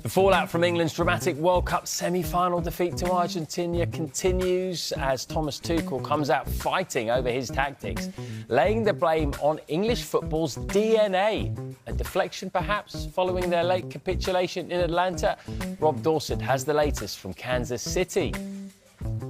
The fallout from England's dramatic World Cup semi-final defeat to Argentina continues as Thomas Tuchel comes out fighting over his tactics, laying the blame on English football's DNA. A deflection, perhaps, following their late capitulation in Atlanta? Rob Dawson has the latest from Kansas City.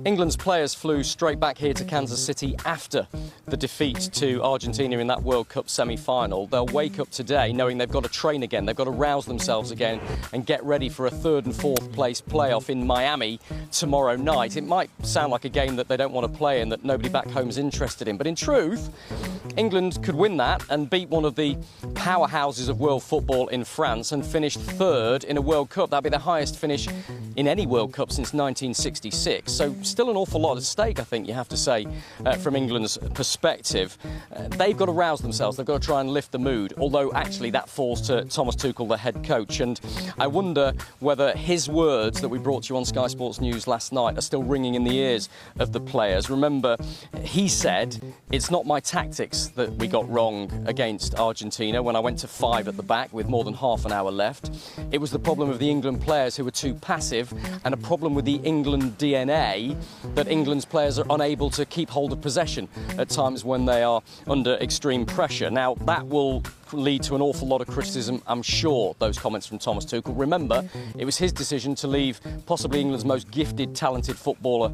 England's players flew straight back here to Kansas City after the defeat to Argentina in that World Cup semi-final. They'll wake up today knowing they've got to train again, they've got to rouse themselves again and get ready for a third and fourth place playoff in Miami tomorrow night. It might sound like a game that they don't want to play and that nobody back home is interested in, but in truth, England could win that and beat one of the powerhouses of world football in France and finish third in a World Cup. That'd be the highest finish in any World Cup since 1966. So still an awful lot at stake, I think you have to say, from England's perspective. They've got to rouse themselves, they've got to try and lift the mood, although actually that falls to Thomas Tuchel, the head coach. And I wonder whether his words that we brought to you on Sky Sports News last night are still ringing in the ears of the players. Remember, he said, it's not my tactics that we got wrong against Argentina when I went to 5 at the back with more than half an hour left. It was the problem of the England players who were too passive, and a problem with the England DNA that England's players are unable to keep hold of possession at times when they are under extreme pressure. Now, that will lead to an awful lot of criticism, I'm sure, those comments from Thomas Tuchel. Remember, it was his decision to leave possibly England's most gifted, talented footballer,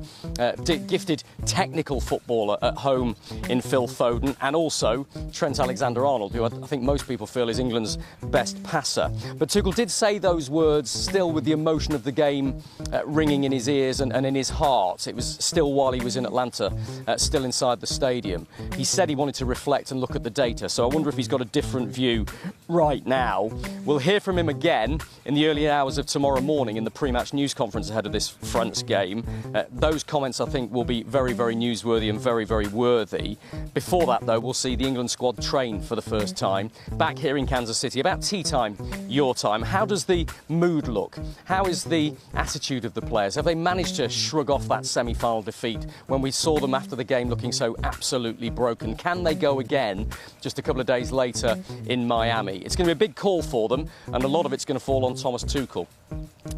gifted technical footballer at home in Phil Foden, and also Trent Alexander-Arnold, who I think most people feel is England's best passer. But Tuchel did say those words still with the emotion of the game ringing in his ears and in his heart. It was still while he was in Atlanta, still inside the stadium. He said he wanted to reflect and look at the data, so I wonder if he's got a different view right now. We'll hear from him again in the early hours of tomorrow morning in the pre-match news conference ahead of this France game. Those comments, I think, will be very, very newsworthy and very, very worthy. Before that, though, we'll see the England squad train for the first time back here in Kansas City, about tea time, your time. How does the mood look? How is the attitude of the players? Have they managed to shrug off that semi-final defeat when we saw them after the game looking so absolutely broken? Can they go again just a couple of days later in Miami? It's going to be a big call for them, and a lot of it's going to fall on Thomas Tuchel.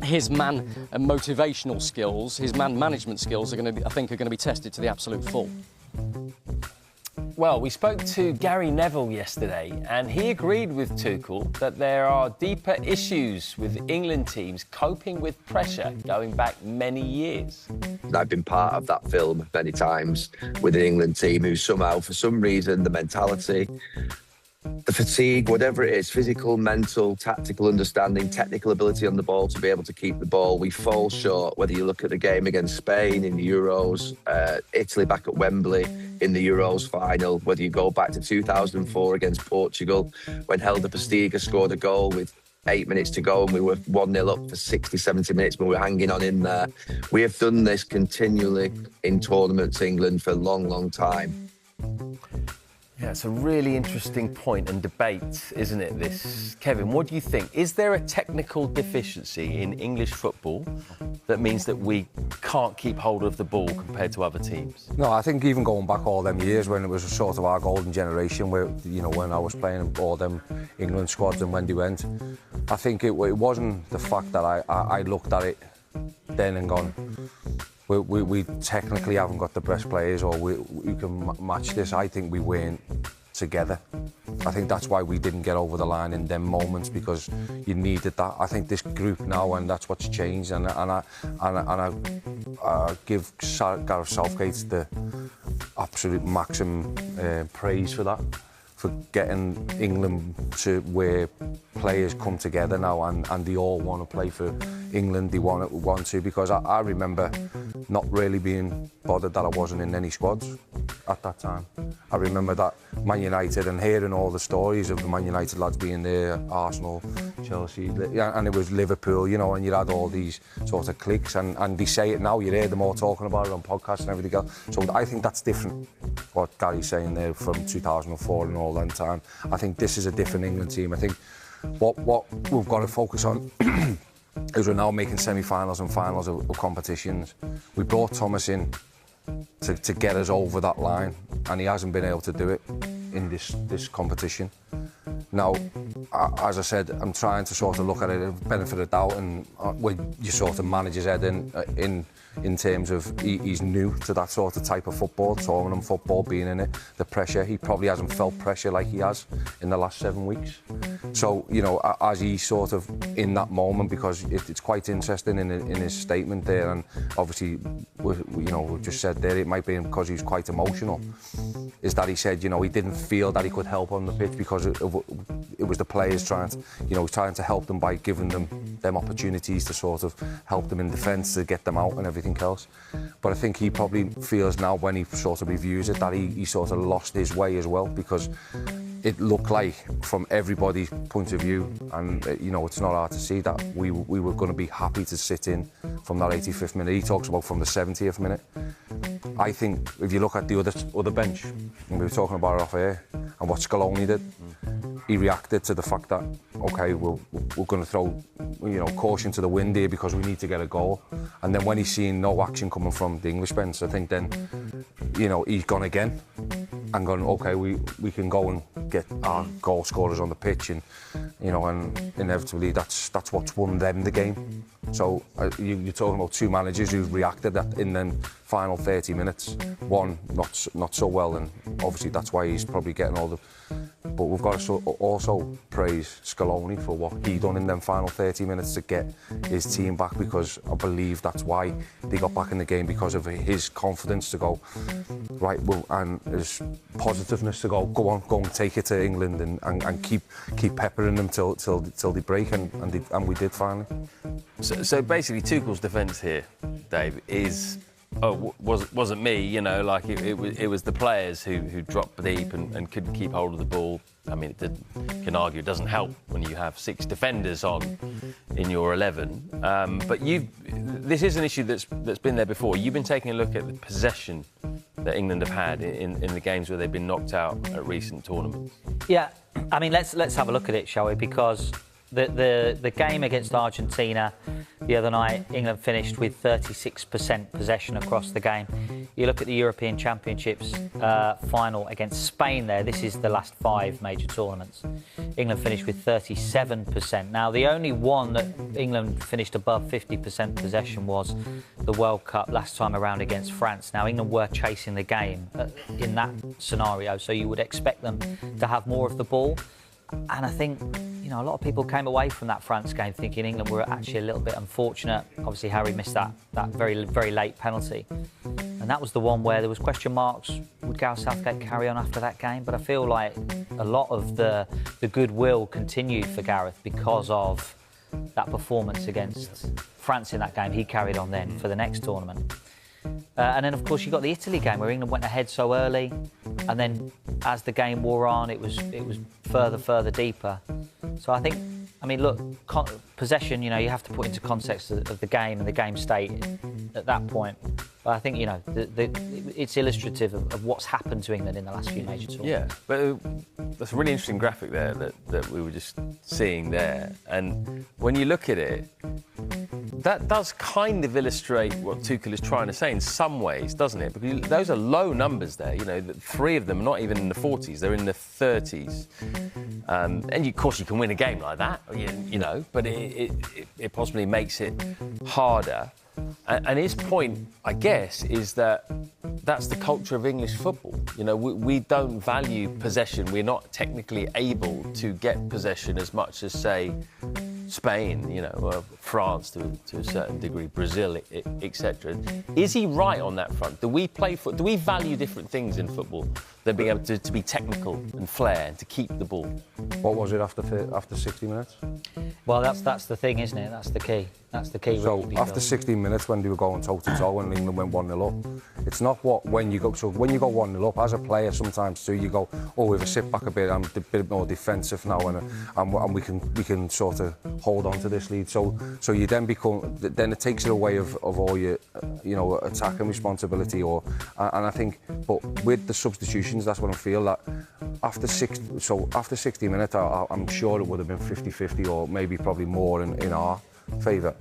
His man and motivational skills, his man management skills are going to be, I think, are going to be tested to the absolute full. Well, we spoke to Gary Neville yesterday, and he agreed with Tuchel that there are deeper issues with England teams coping with pressure going back many years. I've been part of that film many times with the England team who somehow, for some reason, the mentality, the fatigue, whatever it is, physical, mental, tactical understanding, technical ability on the ball to be able to keep the ball, we fall short. Whether you look at the game against Spain in the Euros, Italy back at Wembley in the Euros final, whether you go back to 2004 against Portugal when Helder Postiga scored a goal with 8 minutes to go and we were 1-0 up for 60, 70 minutes, but we were hanging on in there. We have done this continually in tournaments, England, for a long, long time. Yeah, it's a really interesting point and debate, isn't it, this? Kevin, what do you think? Is there a technical deficiency in English football that means that we can't keep hold of the ball compared to other teams? No, I think even going back all them years when it was sort of our golden generation, where, you know, when I was playing all them England squads and when they went, I think it wasn't the fact that I looked at it then and gone, we technically haven't got the best players or we can match this. I think we weren't together. I think that's why we didn't get over the line in them moments, because you needed that. I think this group now, and that's what's changed, and I give Gareth Southgate the absolute maximum praise for that, for getting England to where players come together now and they all want to play for England. They want to, because I remember not really being bothered that I wasn't in any squads at that time. I remember that Man United and hearing all the stories of the Man United lads being there, Arsenal, Chelsea, and it was Liverpool, you know, and you had all these sort of cliques, and they say it now, you hear them all talking about it on podcasts and everything else. So I think that's different, what Gary's saying there, from 2004 and all that time. I think this is a different England team. I think what we've got to focus on is we're now making semi-finals and finals of competitions. We brought Thomas in to get us over that line, and he hasn't been able to do it in this competition. Now, as I said, I'm trying to sort of look at it and benefit of doubt, and when you sort of manage his head in terms of he's new to that sort of type of football, tournament football, being in it, the pressure. He probably hasn't felt pressure like he has in the last 7 weeks. So, you know, as he's sort of in that moment, because it's quite interesting in his statement there, and obviously, we've just said there, it might be because he's quite emotional, is that he said, you know, he didn't feel that he could help on the pitch because it was the players trying to help them by giving them opportunities to sort of help them in defence, to get them out and everything else. But I think he probably feels now, when he sort of reviews it, that he sort of lost his way as well, because it looked like, from everybody's point of view, and you know, it's not hard to see, that we were going to be happy to sit in from that 85th minute. He talks about from the 70th minute. I think if you look at the other bench, and we were talking about it off air, and what Scaloni did, he reacted to the fact that, okay, we're going to throw, you know, caution to the wind here because we need to get a goal. And then when he's seen no action coming from the English bench, I think then, you know, he's gone again and gone, okay, we can go and get our goal scorers on the pitch, and you know, and inevitably that's what's won them the game. So you're talking about two managers who've reacted in the final 30 minutes. One not so well, and obviously that's why he's probably getting all the. But we've got to also praise Scaloni for what he done in them final 30 minutes to get his team back, because I believe that's why they got back in the game, because of his confidence to go right, well, and his positiveness to go on, take it to England and keep peppering them till they break, and we did finally. So basically, Tuchel's defence here, Dave, is. Wasn't me, you know, like it was the players who dropped deep and couldn't keep hold of the ball. I mean, can argue it doesn't help when you have 6 defenders on in your 11. But this is an issue that's been there before. You've been taking a look at the possession that England have had in the games where they've been knocked out at recent tournaments. Yeah, I mean, let's have a look at it, shall we? Because the game against Argentina the other night, England finished with 36% possession across the game. You look at the European Championships final against Spain there, this is the last 5 major tournaments. England finished with 37%. Now, the only one that England finished above 50% possession was the World Cup last time around against France. Now, England were chasing the game in that scenario, so you would expect them to have more of the ball. And I think, you know, a lot of people came away from that France game thinking England were actually a little bit unfortunate. Obviously, Harry missed that very, very late penalty. And that was the one where there was question marks. Would Gareth Southgate carry on after that game? But I feel like a lot of the goodwill continued for Gareth because of that performance against France in that game. He carried on then for the next tournament. And then, of course, you got the Italy game where England went ahead so early, and then as the game wore on, it was further deeper. So I think, I mean, look, possession, you know, you have to put into context of the game and the game state at that point. But I think, you know, it's illustrative of what's happened to England in the last few major tournaments. Yeah, but that's a really interesting graphic there that we were just seeing there. And when you look at it, that does kind of illustrate what Tuchel is trying to say in some ways, doesn't it? Because those are low numbers there. You know, 3 of them are not even in the 40s; they're in the 30s. And of course, you can win a game like that, you know. But it possibly makes it harder. And his point, I guess, is that that's the culture of English football. You know, we don't value possession. We're not technically able to get possession as much as, say, Spain, you know, France to a certain degree, Brazil, etc. Is he right on that front? Do we value different things in football than being able to be technical and flair and to keep the ball? What was it after 60 minutes? Well, that's the thing, isn't it? That's the key. That's the key. So after 16 minutes, when they were going toe-to-toe and England went 1-0 up, it's not when you go 1-0 up, as a player sometimes too, you go, oh, we've a sit back a bit, I'm a bit more defensive now, and we can sort of hold on to this lead. So you then it takes it away of all your, you know, attacking responsibility, and I think, but with the substitutions, that's what I feel that after 60 minutes, I'm sure it would have been 50-50 or maybe probably more in our favour.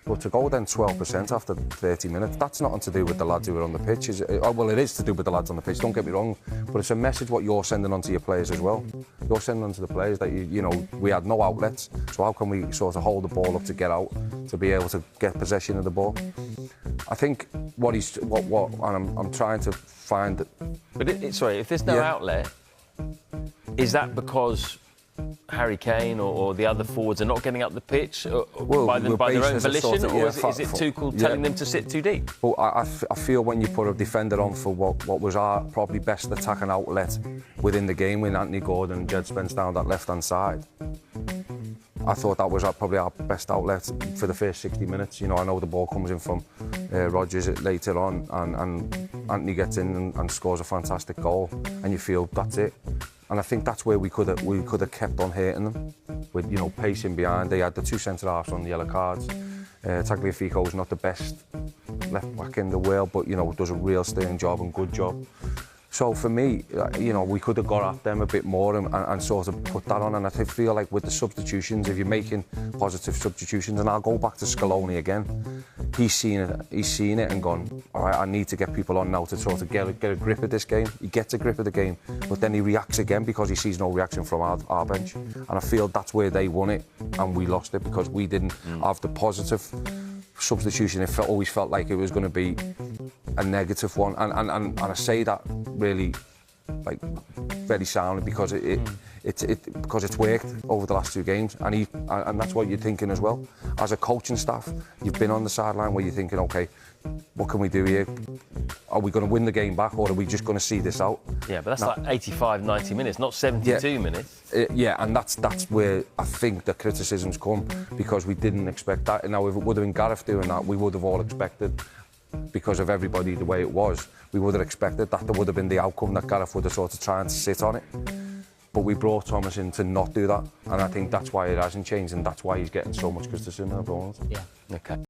But to go then 12% after 30 minutes, that's nothing to do with the lads who are on the pitch. Well, it is to do with the lads on the pitch, don't get me wrong, but it's a message what you're sending on to your players as well. You're sending on to the players that, you know, we had no outlets, so how can we sort of hold the ball up to get out, to be able to get possession of the ball? I think and I'm trying to find it. But sorry, if there's no outlet, is that because Harry Kane or the other forwards are not getting up the pitch by their own volition, or is it Tuchel telling them to sit too deep? Well, I feel when you put a defender on for what was our probably best attacking outlet within the game, when Anthony Gordon and Jed Spence down that left-hand side, I thought that was probably our best outlet for the first 60 minutes. You know, I know the ball comes in from Rodgers later on, and Anthony gets in and scores a fantastic goal, and you feel that's it. And I think that's where we could have kept on hurting them with, you know, pacing behind. They had the two centre halves on the yellow cards. Tagliafico's not the best left back in the world, but, you know, does a real sterling job and good job. So for me, you know, we could have got at them a bit more and sort of put that on. And I feel like with the substitutions, if you're making positive substitutions, and I'll go back to Scaloni again, he's seen it and gone, all right, I need to get people on now to sort of get a grip of this game. He gets a grip of the game, but then he reacts again because he sees no reaction from our bench. And I feel that's where they won it and we lost it, because we didn't have the positive substitution. It always felt like it was going to be a negative one, and I say that really like very soundly because because it's worked over the last two games, and that's what you're thinking as well. As a coaching staff, you've been on the sideline where you're thinking, okay, what can we do here? Are we going to win the game back, or are we just going to see this out? Yeah, but that's like 85, 90 minutes, not 72 minutes. Yeah, and that's where I think the criticisms come, because we didn't expect that. Now, if it would have been Gareth doing that, we would have all expected, because of everybody the way it was, we would have expected that there would have been the outcome that Gareth would have sort of tried to sit on it. But we brought Thomas in to not do that, and I think that's why it hasn't changed, and that's why he's getting so much criticism. Yeah. Okay.